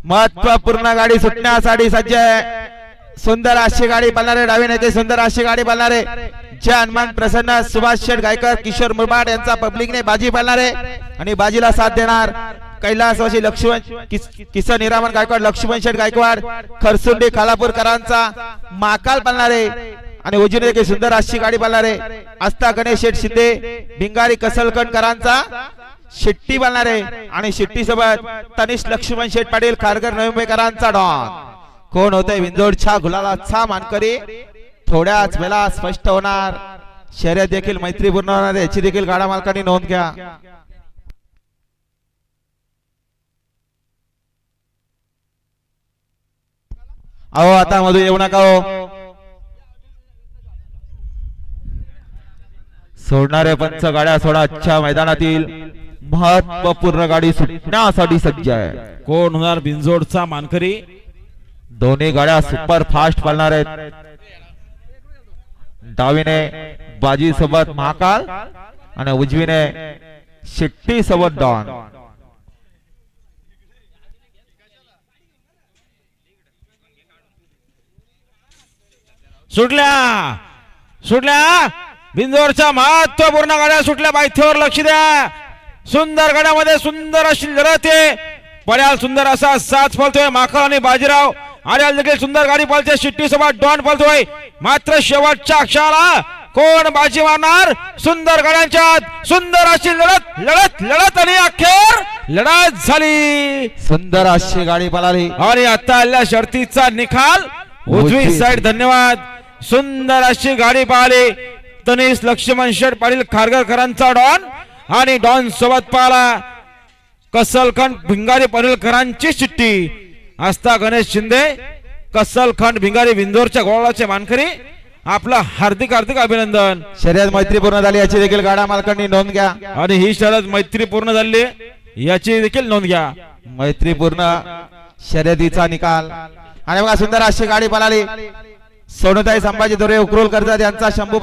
महत्वपूर्ण गाडी सुटण्यासाठी सज्ज आहे. सुंदर अशी गाडी पळणारे डावीने ते सुंदर अशी गाडी पळणारे जे हनुमान प्रसन्न सुभाष शेठ गायकर किशोर मुरबाड यांचा पब्लिकने बाजी पळणारे आणि बाजीला साथ देणार कैलासवासी लक्ष्मण किसन हिरामन गायकवाड लक्ष्मण शेठ गायकवाड खरसुंडी खालापूरकरांचा माकाल पळणारे आणि उजवीने ते सुंदर अशी गाडी पळणारे आस्था गणेश शेठ शिंदे भिंगारी कसलकणकरांचा शिट्टी बनणारे आणि शिट्टी सोबत तनिष लक्ष्मण शेठ पाटील खारघर नवी मुंबईकरांचा डॉन. कोण होते विंजोडच्या गुलालाचा मानकरी थोड्याच वेळा स्पष्ट होणार. शर्यत देखील मैत्रीपूर्ण होणार याची देखील गाडा मालकांनी नोंद घ्या. अहो आता मधू येऊ नका हो. सोडणारे पंच गाड्या सोडा. अच्छा मैदानातील महत्वपूर्ण गाडी सुटण्यासाठी सज्ज आहे. कोण होणार बिंजोडचा मानकरी? दोन्ही गाड्या सुपर फास्ट पळणार आहेत. डावीने बाजी सोबत महाकाल आणि उजवीने शिट्टी सोबत डॉन. सुटल्या सुटल्या बिंजोडच्या महत्वपूर्ण गाड्या सुटल्या. बायथीवर लक्ष द्या. सुंदर गाड्यामध्ये सुंदर अशी लढत आहे. पड्याल सुंदर असा साथ पळतोय माकाल आणि बाजीराव. आर्याल देखील सुंदर गाडी पळते. शिट्टी सोबत डॉन पळतोय. मात्र शेवटच्या अक्षराला कोण बाजी मारणार? सुंदर गाड्यांच्यात सुंदर अशी लढत लढत लढत आणि अखेर लढत झाली. सुंदर अशी गाडी पळाली आणि आता आलेल्या शर्तीचा निकाल उजवी साइड. धन्यवाद. सुंदर अशी गाडी पाहिली. तनिष लक्ष्मण शेठ पाटील खारघरकरांचा डॉन आणि डॉन सोबत पाहिला कसलखंड भिंगारी पनवेलकरांची चिठ्ठी. आस्था गणेश शिंदे कसलखंड भिंगारी विंजोरच्या गोळाचे मानकरी आपलं हार्दिक हार्दिक अभिनंदन. शर्यत मैत्रीपूर्ण झाली याची देखील गाडा मालकांनी नोंद घ्या. आणि ही शर्यत मैत्रीपूर्ण झाली याची देखील नोंद घ्या. मैत्रीपूर्ण शर्यतीचा निकाल. आणि बघा सुंदर अशी गाडी पळाली. सोनताई संभाजी दोरे उकरोल कर्जत यांचा शंभू